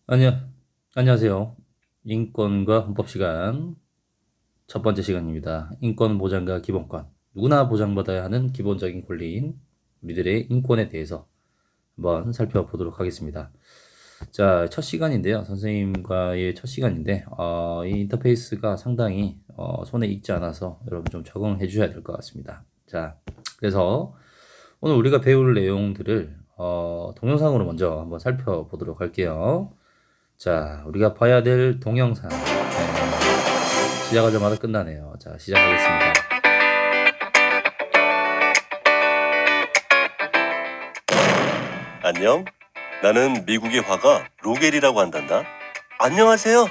안녕, 안녕하세요. 인권과 헌법 시간 첫 번째 시간입니다. 인권 보장과 기본권. 누구나 보장받아야 하는 기본적인 권리인 우리들의 인권에 대해서 한번 살펴보도록 하겠습니다. 자, 첫 시간인데요. 선생님과의 첫 시간인데, 이 인터페이스가 상당히 손에 익지 않아서 여러분 좀 적응해 주셔야 될 것 같습니다. 자, 그래서 오늘 우리가 배울 내용들을 동영상으로 먼저 한번 살펴보도록 할게요. 자, 우리가 봐야 될 동영상. 시작하자마자 끝나네요. 자, 시작하겠습니다. 안녕. 나는 미국의 화가 로겔이라고 한단다. 안녕하세요.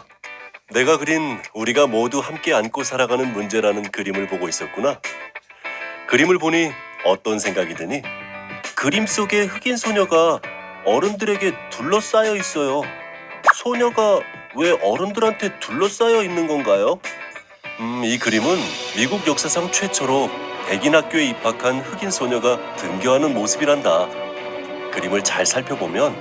내가 그린 우리가 모두 함께 안고 살아가는 문제라는 그림을 보고 있었구나. 그림을 보니 어떤 생각이 드니? 그림 속의 흑인 소녀가 어른들에게 둘러싸여 있어요. 소녀가 왜 어른들한테 둘러싸여 있는 건가요? 이 그림은 미국 역사상 최초로 백인 학교에 입학한 흑인 소녀가 등교하는 모습이란다. 그림을 잘 살펴보면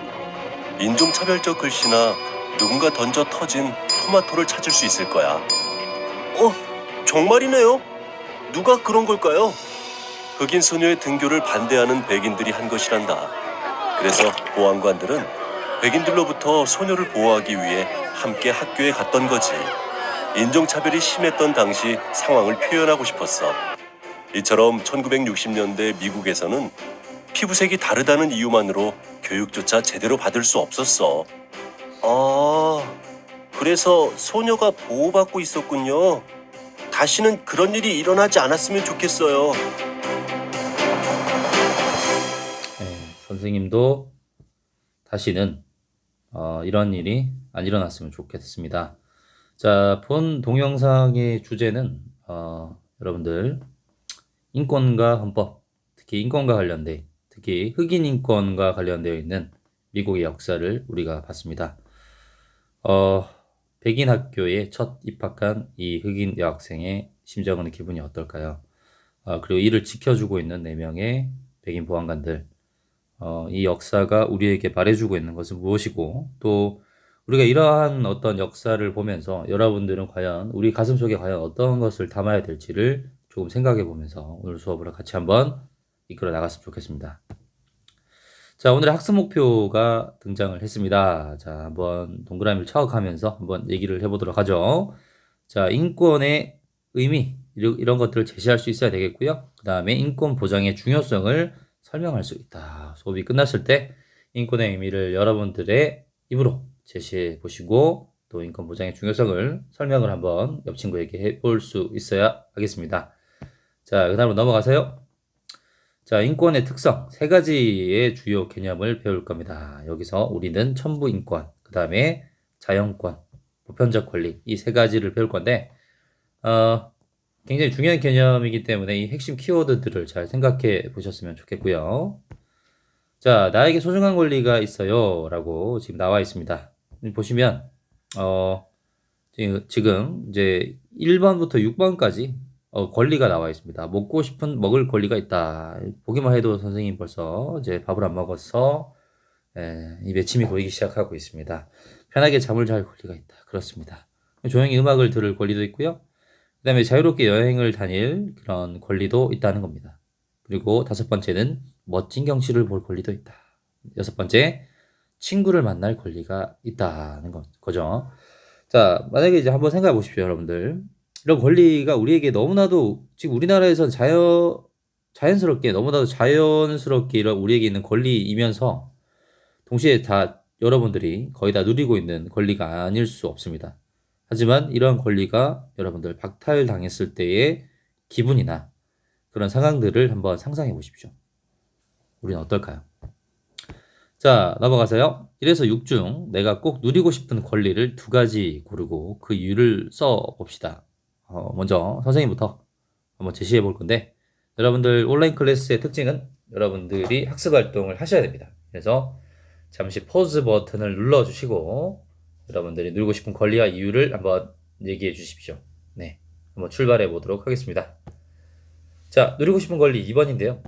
인종차별적 글씨나 누군가 던져 터진 토마토를 찾을 수 있을 거야. 정말이네요. 누가 그런 걸까요? 흑인 소녀의 등교를 반대하는 백인들이 한 것이란다. 그래서 보안관들은 백인들로부터 소녀를 보호하기 위해 함께 학교에 갔던 거지. 인종차별이 심했던 당시 상황을 표현하고 싶었어. 이처럼 1960년대 미국에서는 피부색이 다르다는 이유만으로 교육조차 제대로 받을 수 없었어. 그래서 소녀가 보호받고 있었군요. 다시는 그런 일이 일어나지 않았으면 좋겠어요. 선생님도 다시는 이런 일이 안 일어났으면 좋겠습니다. 자, 본 동영상의 주제는 여러분들 인권과 헌법, 특히 인권과 관련된, 특히 흑인 인권과 관련되어 있는 미국의 역사를 우리가 봤습니다. 백인 학교에 첫 입학한 이 흑인 여학생의 심정은 기분이 어떨까요? 그리고 이를 지켜주고 있는 4명의 백인 보안관들, 이 역사가 우리에게 말해주고 있는 것은 무엇이고, 또 우리가 이러한 어떤 역사를 보면서 여러분들은 과연 우리 가슴속에 과연 어떤 것을 담아야 될지를 조금 생각해 보면서 오늘 수업을 같이 한번 이끌어 나갔으면 좋겠습니다. 자, 오늘의 학습 목표가 등장을 했습니다. 자, 한번 동그라미를 쳐가면서 한번 얘기를 해보도록 하죠. 자, 인권의 의미, 이런 것들을 제시할 수 있어야 되겠고요. 그 다음에 인권 보장의 중요성을 설명할 수 있다. 수업이 끝났을 때 인권의 의미를 여러분들의 입으로 제시해 보시고 또 인권 보장의 중요성을 설명을 한번 옆 친구에게 해볼 수 있어야 하겠습니다. 자, 그 다음으로 넘어가세요. 자, 인권의 특성 3가지의 주요 개념을 배울 겁니다. 여기서 우리는 첨부 인권, 그 다음에 자연권, 보편적 권리 이 3가지를 배울 건데 굉장히 중요한 개념이기 때문에 이 핵심 키워드들을 잘 생각해 보셨으면 좋겠고요. 자, 나에게 소중한 권리가 있어요 라고 지금 나와 있습니다. 보시면 지금 이제 1번부터 6번까지 권리가 나와 있습니다. 먹고 싶은 먹을 권리가 있다. 보기만 해도 선생님 벌써 이제 밥을 안 먹어서 이 매침이 보이기 시작하고 있습니다. 편하게 잠을 잘 권리가 있다. 그렇습니다. 조용히 음악을 들을 권리도 있고요. 그 다음에 자유롭게 여행을 다닐 그런 권리도 있다는 겁니다. 그리고 5번째는 멋진 경치를 볼 권리도 있다. 6번째, 친구를 만날 권리가 있다는 거죠. 자, 만약에 이제 한번 생각해 보십시오, 여러분들. 이런 권리가 우리에게 너무나도 지금 우리나라에선 자연스럽게 너무나도 자연스럽게 이런 우리에게 있는 권리이면서 동시에 다 여러분들이 거의 다 누리고 있는 권리가 아닐 수 없습니다. 하지만 이러한 권리가 여러분들 박탈당했을 때의 기분이나 그런 상황들을 한번 상상해 보십시오. 우리는 어떨까요? 자, 넘어가서요. 1에서 6 중 내가 꼭 누리고 싶은 권리를 2가지 고르고 그 이유를 써 봅시다. 먼저 선생님부터 한번 제시해 볼 건데 여러분들 온라인 클래스의 특징은 여러분들이 학습 활동을 하셔야 됩니다. 그래서 잠시 포즈 버튼을 눌러 주시고 여러분들이 누리고 싶은 권리와 이유를 한번 얘기해 주십시오. 네, 한번 출발해 보도록 하겠습니다. 자, 누리고 싶은 권리 2번인데요.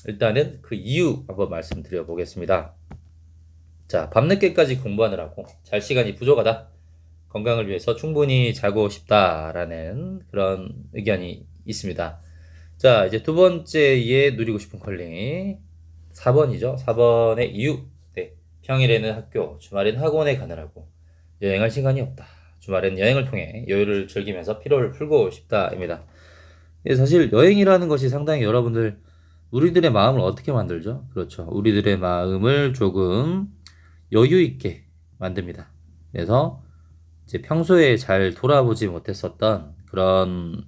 일단은 그 이유 한번 말씀드려 보겠습니다. 자, 밤늦게까지 공부하느라고 잘 시간이 부족하다. 건강을 위해서 충분히 자고 싶다라는 그런 의견이 있습니다. 자, 이제 두 번째에 누리고 싶은 권리. 4번이죠. 4번의 이유. 네. 평일에는 학교, 주말엔 학원에 가느라고 여행할 시간이 없다. 주말엔 여행을 통해 여유를 즐기면서 피로를 풀고 싶다입니다. 사실 여행이라는 것이 상당히 여러분들 우리들의 마음을 어떻게 만들죠? 그렇죠. 우리들의 마음을 조금 여유 있게 만듭니다. 그래서 이제 평소에 잘 돌아보지 못했었던 그런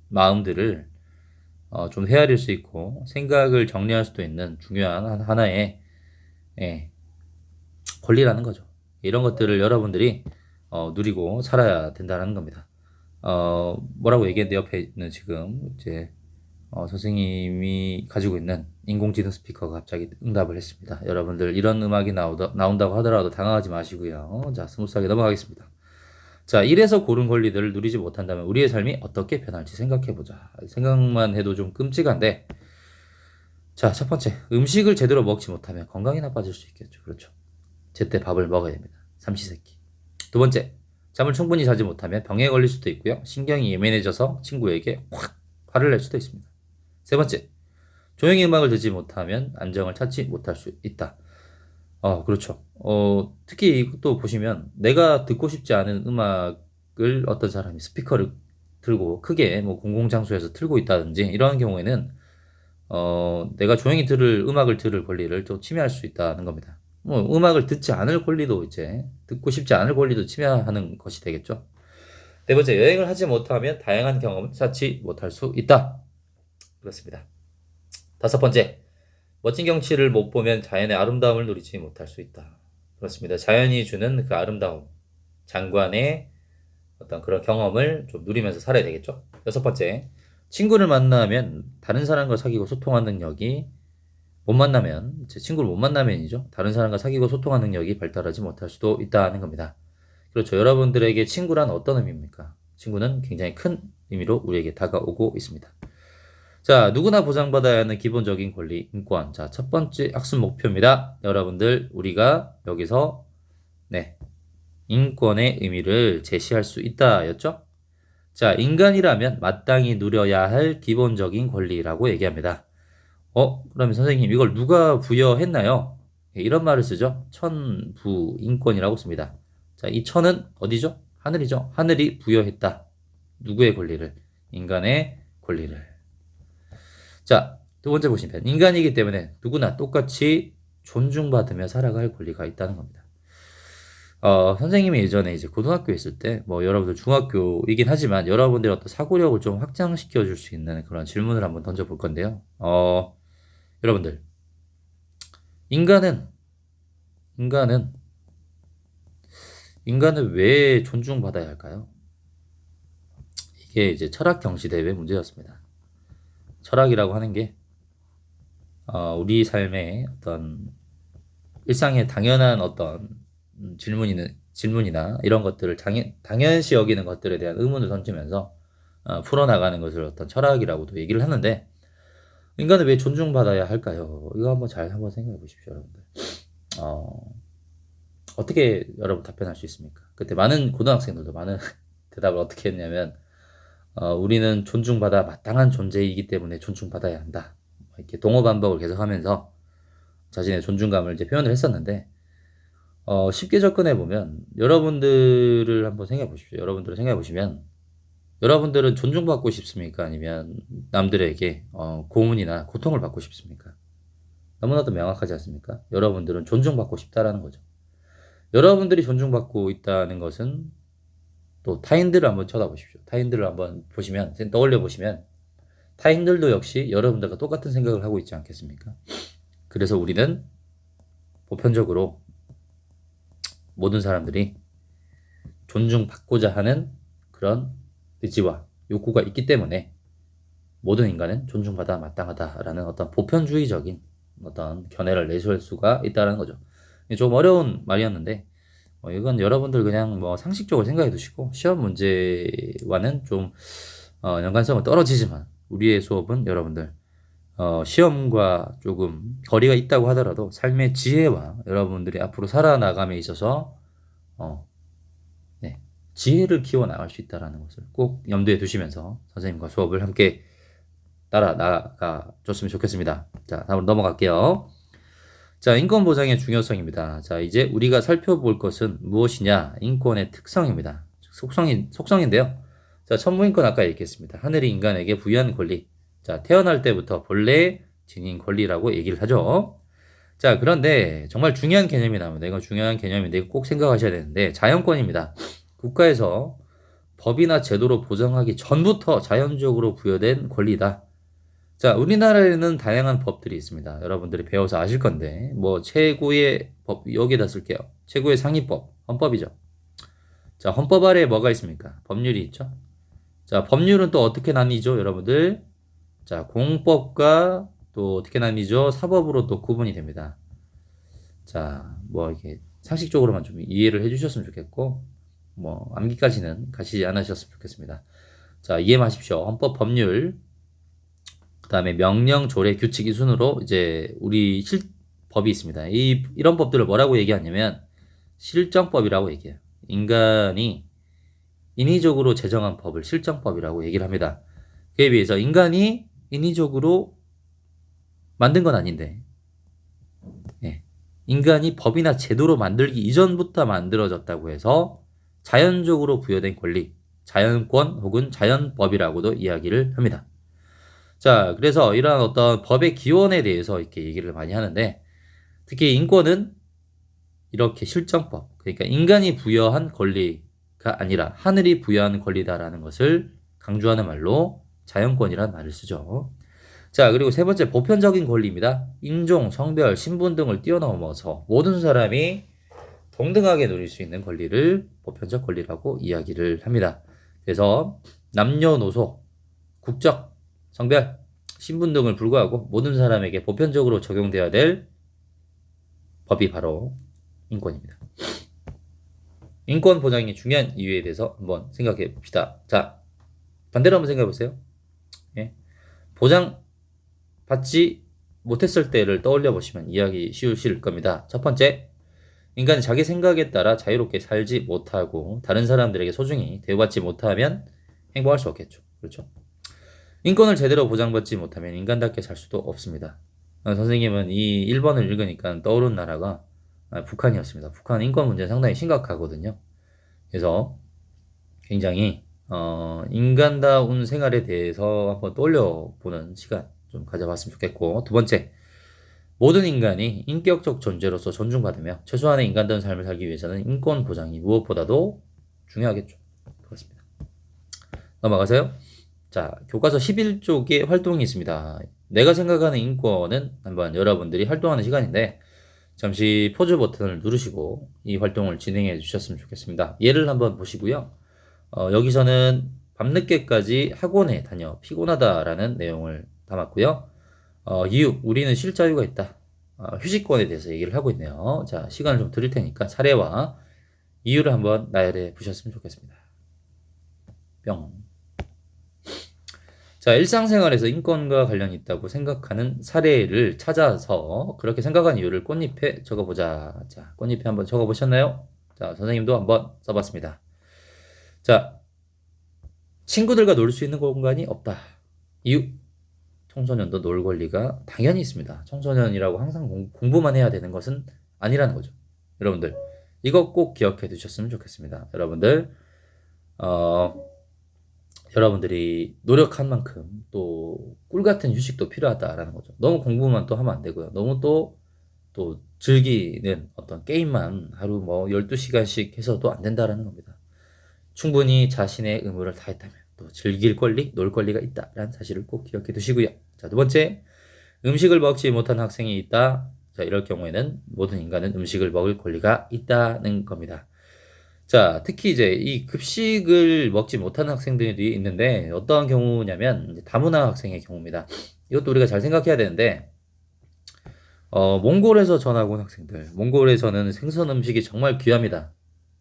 마음들을 좀 헤아릴 수 있고 생각을 정리할 수도 있는 중요한 하나의 예, 권리라는 거죠. 이런 것들을 여러분들이 누리고 살아야 된다는 겁니다. 뭐라고 얘기했는데 옆에는 지금 이제 선생님이 가지고 있는 인공지능 스피커가 갑자기 응답을 했습니다. 여러분들 이런 음악이 나온다고 하더라도 당황하지 마시고요. 자, 스무스하게 넘어가겠습니다. 자, 이래서 고른 권리들을 누리지 못한다면 우리의 삶이 어떻게 변할지 생각해보자. 생각만 해도 좀 끔찍한데, 자, 첫 번째, 음식을 제대로 먹지 못하면 건강이 나빠질 수 있겠죠. 그렇죠. 제때 밥을 먹어야 됩니다. 삼시세끼. 두 번째, 잠을 충분히 자지 못하면 병에 걸릴 수도 있고요. 신경이 예민해져서 친구에게 확 화를 낼 수도 있습니다. 세 번째, 조용히 음악을 듣지 못하면 안정을 찾지 못할 수 있다. 그렇죠. 특히 이것도 보시면 내가 듣고 싶지 않은 음악을 어떤 사람이 스피커를 들고 크게 뭐 공공장소에서 틀고 있다든지 이런 경우에는 내가 조용히 음악을 들을 권리를 또 침해할 수 있다는 겁니다. 뭐 음악을 듣지 않을 권리도 이제 듣고 싶지 않을 권리도 침해하는 것이 되겠죠. 네 번째, 여행을 하지 못하면 다양한 경험을 쌓지 못할 수 있다. 그렇습니다. 다섯 번째, 멋진 경치를 못 보면 자연의 아름다움을 누리지 못할 수 있다. 그렇습니다. 자연이 주는 그 아름다움, 장관의 어떤 그런 경험을 좀 누리면서 살아야 되겠죠. 여섯 번째, 친구를 만나면 다른 사람과 사귀고 소통하는 능력이 못 만나면, 제 친구를 못 만나면이죠. 다른 사람과 사귀고 소통하는 능력이 발달하지 못할 수도 있다는 겁니다. 그렇죠. 여러분들에게 친구란 어떤 의미입니까? 친구는 굉장히 큰 의미로 우리에게 다가오고 있습니다. 자, 누구나 보장받아야 하는 기본적인 권리, 인권. 자, 첫 번째 학습 목표입니다. 여러분들, 우리가 여기서, 네, 인권의 의미를 제시할 수 있다, 였죠? 자, 인간이라면 마땅히 누려야 할 기본적인 권리라고 얘기합니다. 그러면 선생님, 이걸 누가 부여했나요? 이런 말을 쓰죠. 천부 인권이라고 씁니다. 자, 이 천은 어디죠? 하늘이죠. 하늘이 부여했다. 누구의 권리를? 인간의 권리를. 자, 두 번째 보시면 인간이기 때문에 누구나 똑같이 존중받으며 살아갈 권리가 있다는 겁니다. 선생님이 예전에 이제 고등학교에 있을 때, 뭐 여러분들 중학교이긴 하지만 여러분들의 어떤 사고력을 좀 확장시켜 줄 수 있는 그런 질문을 한번 던져볼 건데요. 여러분들, 인간은 왜 존중받아야 할까요? 이게 이제 철학 경시대회 문제였습니다. 철학이라고 하는 게 우리 삶의 어떤 일상에 당연한 어떤 질문이나 이런 것들을 당연시 여기는 것들에 대한 의문을 던지면서 풀어나가는 것을 어떤 철학이라고도 얘기를 하는데, 인간은 왜 존중받아야 할까요? 이거 한번 생각해 보십시오, 여러분들. 어떻게 여러분 답변할 수 있습니까? 그때 많은 고등학생들도 많은 대답을 어떻게 했냐면, 우리는 존중받아 마땅한 존재이기 때문에 존중받아야 한다. 이렇게 동어 반복을 계속하면서 자신의 존중감을 이제 표현을 했었는데, 쉽게 접근해 보면 여러분들을 한번 생각해 보십시오. 여러분들을 생각해 보시면 여러분들은 존중받고 싶습니까? 아니면 남들에게 고문이나 고통을 받고 싶습니까? 너무나도 명확하지 않습니까? 여러분들은 존중받고 싶다라는 거죠. 여러분들이 존중받고 있다는 것은 또 타인들을 한번 쳐다보십시오. 타인들을 한번 보시면, 떠올려 보시면 타인들도 역시 여러분들과 똑같은 생각을 하고 있지 않겠습니까? 그래서 우리는 보편적으로 모든 사람들이 존중받고자 하는 그런 의지와 욕구가 있기 때문에 모든 인간은 존중받아 마땅하다라는 어떤 보편주의적인 어떤 견해를 내세울 수가 있다는 거죠. 좀 어려운 말이었는데 이건 여러분들 그냥 뭐 상식적으로 생각해 두시고 시험 문제와는 좀 연관성은 떨어지지만 우리의 수업은 여러분들 시험과 조금 거리가 있다고 하더라도 삶의 지혜와 여러분들이 앞으로 살아나감에 있어서 네, 지혜를 키워 나갈 수 있다는 것을 꼭 염두에 두시면서 선생님과 수업을 함께 따라 나가 줬으면 좋겠습니다. 자, 다음으로 넘어갈게요. 자, 인권 보장의 중요성입니다. 자, 이제 우리가 살펴볼 것은 무엇이냐? 인권의 특성입니다. 속성인데요. 자, 천무인권 아까 얘기했습니다. 하늘이 인간에게 부여한 권리. 자, 태어날 때부터 본래 지닌 권리라고 얘기를 하죠. 자, 그런데 정말 중요한 개념이 나옵니다. 이건 중요한 개념인데 이거 꼭 생각하셔야 되는데 자연권입니다. 국가에서 법이나 제도로 보장하기 전부터 자연적으로 부여된 권리다. 자, 우리나라에는 다양한 법들이 있습니다. 여러분들이 배워서 아실 건데, 뭐, 최고의 법, 여기에다 쓸게요. 최고의 상위법, 헌법이죠. 자, 헌법 아래에 뭐가 있습니까? 법률이 있죠. 자, 법률은 또 어떻게 나뉘죠, 여러분들? 자, 공법과 또 어떻게 나뉘죠? 사법으로 또 구분이 됩니다. 자, 뭐, 이게 상식적으로만 좀 이해를 해주셨으면 좋겠고, 뭐, 암기까지는 가시지 않으셨으면 좋겠습니다. 자, 이해 마십시오. 헌법 법률. 그 다음에 명령, 조례, 규칙 이 순으로 이제 우리 법이 있습니다. 이런 법들을 뭐라고 얘기하냐면 실정법이라고 얘기해요. 인간이 인위적으로 제정한 법을 실정법이라고 얘기를 합니다. 그에 비해서 인간이 인위적으로 만든 건 아닌데, 예. 인간이 법이나 제도로 만들기 이전부터 만들어졌다고 해서 자연적으로 부여된 권리, 자연권 혹은 자연법이라고도 이야기를 합니다. 자, 그래서 이러한 어떤 법의 기원에 대해서 이렇게 얘기를 많이 하는데, 특히 인권은 이렇게 실정법, 그러니까 인간이 부여한 권리가 아니라 하늘이 부여한 권리다라는 것을 강조하는 말로 자연권이라는 말을 쓰죠. 자, 그리고 세 번째 보편적인 권리입니다. 인종, 성별, 신분 등을 뛰어넘어서 모든 사람이 동등하게 누릴 수 있는 권리를 보편적 권리라고 이야기를 합니다. 그래서 남녀노소, 국적, 성별, 신분 등을 불구하고 모든 사람에게 보편적으로 적용되어야 될 법이 바로 인권입니다. 인권 보장이 중요한 이유에 대해서 한번 생각해 봅시다. 자, 반대로 한번 생각해 보세요. 예. 보장받지 못했을 때를 떠올려 보시면 이해하기 쉬우실 겁니다. 첫 번째, 인간은 자기 생각에 따라 자유롭게 살지 못하고 다른 사람들에게 소중히 대우받지 못하면 행복할 수 없겠죠. 그렇죠? 인권을 제대로 보장받지 못하면 인간답게 살 수도 없습니다. 선생님은 이 1번을 읽으니까 떠오른 나라가 북한이었습니다. 북한 인권 문제 상당히 심각하거든요. 그래서 굉장히 인간다운 생활에 대해서 한번 떠올려보는 시간 좀 가져봤으면 좋겠고, 두 번째, 모든 인간이 인격적 존재로서 존중받으며 최소한의 인간다운 삶을 살기 위해서는 인권 보장이 무엇보다도 중요하겠죠. 그렇습니다. 넘어가세요. 자, 교과서 11쪽에 활동이 있습니다. 내가 생각하는 인권은 한번 여러분들이 활동하는 시간인데 잠시 포즈 버튼을 누르시고 이 활동을 진행해 주셨으면 좋겠습니다. 예를 한번 보시고요. 여기서는 밤늦게까지 학원에 다녀 피곤하다라는 내용을 담았고요. 이유, 우리는 쉴 자유가 있다. 휴식권에 대해서 얘기를 하고 있네요. 자, 시간을 좀 드릴 테니까 사례와 이유를 한번 나열해 보셨으면 좋겠습니다. 뿅. 자, 일상생활에서 인권과 관련이 있다고 생각하는 사례를 찾아서 그렇게 생각한 이유를 꽃잎에 적어보자. 자, 꽃잎에 한번 적어보셨나요? 자, 선생님도 한번 써봤습니다. 자, 친구들과 놀 수 있는 공간이 없다. 이유, 청소년도 놀 권리가 당연히 있습니다. 청소년이라고 항상 공부만 해야 되는 것은 아니라는 거죠. 여러분들, 이거 꼭 기억해 두셨으면 좋겠습니다. 여러분들이 노력한 만큼 또 꿀같은 휴식도 필요하다라는 거죠. 너무 공부만 또 하면 안 되고요. 너무 또 즐기는 어떤 게임만 하루 뭐 12시간씩 해서도 안 된다라는 겁니다. 충분히 자신의 의무를 다했다면 또 즐길 권리, 놀 권리가 있다라는 사실을 꼭 기억해 두시고요. 자, 두 번째, 음식을 먹지 못한 학생이 있다. 자, 이럴 경우에는 모든 인간은 음식을 먹을 권리가 있다는 겁니다. 자, 특히 이제 이 급식을 먹지 못하는 학생들이 있는데 어떠한 경우냐면 다문화 학생의 경우입니다. 이것도 우리가 잘 생각해야 되는데 몽골에서 전학 온 학생들, 몽골에서는 생선 음식이 정말 귀합니다.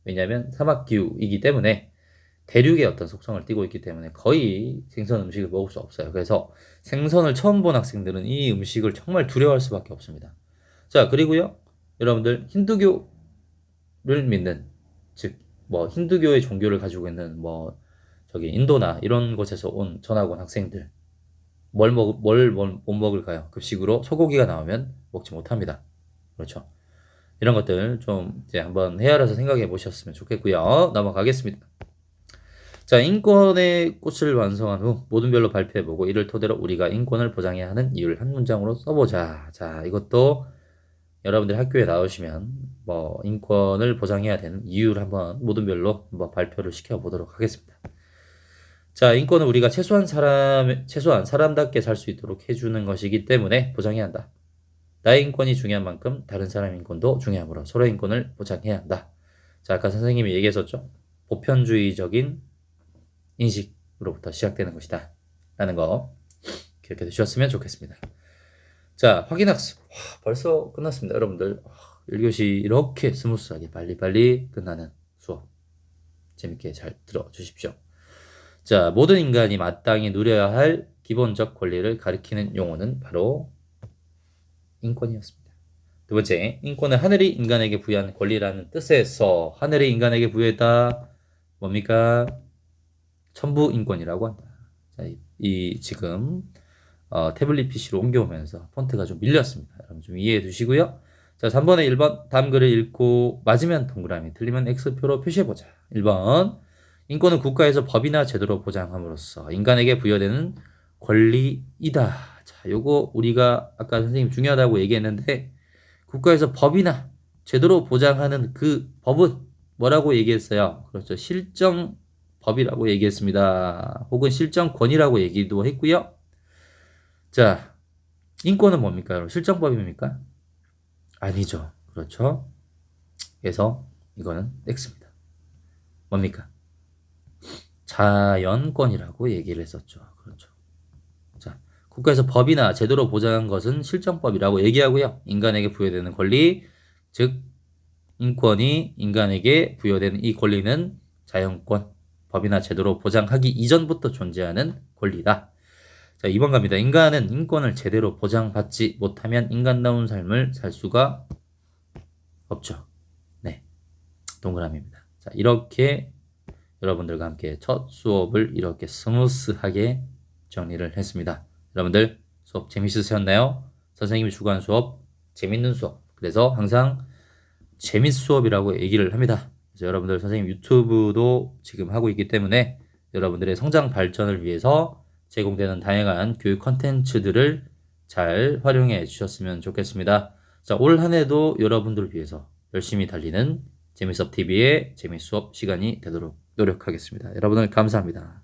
왜냐하면 사막 기후이기 때문에 대륙의 어떤 속성을 띠고 있기 때문에 거의 생선 음식을 먹을 수 없어요. 그래서 생선을 처음 본 학생들은 이 음식을 정말 두려워할 수밖에 없습니다. 자, 그리고요. 여러분들 힌두교를 믿는, 즉 뭐 힌두교의 종교를 가지고 있는 뭐 저기 인도나 이런 곳에서 온 전학 온 학생들 뭘 못 먹을까요? 급식으로 소고기가 나오면 먹지 못합니다. 그렇죠. 이런 것들 좀 이제 한번 헤아려서 생각해 보셨으면 좋겠고요. 넘어가겠습니다. 자, 인권의 꽃을 완성한 후 모든 별로 발표해보고 이를 토대로 우리가 인권을 보장해야 하는 이유를 한 문장으로 써보자. 자, 이것도 여러분들 학교에 나오시면 뭐 인권을 보장해야 되는 이유를 한번 모든 별로 한번 발표를 시켜보도록 하겠습니다. 자, 인권은 우리가 최소한 사람답게 살 수 있도록 해주는 것이기 때문에 보장해야 한다. 나의 인권이 중요한 만큼 다른 사람 인권도 중요하므로 서로의 인권을 보장해야 한다. 자, 아까 선생님이 얘기했었죠. 보편주의적인 인식으로부터 시작되는 것이다. 라는 거 기억해 두셨으면 좋겠습니다. 자, 확인학습. 벌써 끝났습니다. 여러분들 1교시 이렇게 스무스하게 빨리빨리 끝나는 수업 재밌게 잘 들어주십시오. 자, 모든 인간이 마땅히 누려야 할 기본적 권리를 가리키는 용어는 바로 인권이었습니다. 두 번째, 인권은 하늘이 인간에게 부여한 권리라는 뜻에서 하늘이 인간에게 부여했다. 뭡니까? 천부 인권이라고 한다. 자, 지금 태블릿 PC로 옮겨오면서 폰트가 좀 밀렸습니다. 여러분 좀 이해해 두시고요. 자, 3번에 1번 다음 글을 읽고 맞으면 동그라미, 틀리면 X표로 표시해보자. 1번 인권은 국가에서 법이나 제도로 보장함으로써 인간에게 부여되는 권리이다. 자, 요거 우리가 아까 선생님 중요하다고 얘기했는데 국가에서 법이나 제도로 보장하는 그 법은 뭐라고 얘기했어요? 그렇죠. 실정법이라고 얘기했습니다. 혹은 실정권이라고 얘기도 했고요. 자, 인권은 뭡니까? 여러분? 실정법입니까? 아니죠. 그렇죠. 그래서 이거는 X입니다. 뭡니까? 자연권이라고 얘기를 했었죠. 그렇죠. 자, 국가에서 법이나 제도로 보장한 것은 실정법이라고 얘기하고요. 인간에게 부여되는 권리, 즉 인권이 인간에게 부여되는 이 권리는 자연권, 법이나 제도로 보장하기 이전부터 존재하는 권리다. 자, 2번 갑니다. 인간은 인권을 제대로 보장받지 못하면 인간다운 삶을 살 수가 없죠. 네, 동그라미입니다. 자, 이렇게 여러분들과 함께 첫 수업을 이렇게 스무스하게 정리를 했습니다. 여러분들 수업 재밌으셨나요? 선생님이 주관한 수업, 재밌는 수업. 그래서 항상 재밌 수업이라고 얘기를 합니다. 그래서 여러분들 선생님 유튜브도 지금 하고 있기 때문에 여러분들의 성장 발전을 위해서 제공되는 다양한 교육 컨텐츠들을 잘 활용해 주셨으면 좋겠습니다. 자, 올 한 해도 여러분들을 위해서 열심히 달리는 재미수업TV의 재미수업 시간이 되도록 노력하겠습니다. 여러분들 감사합니다.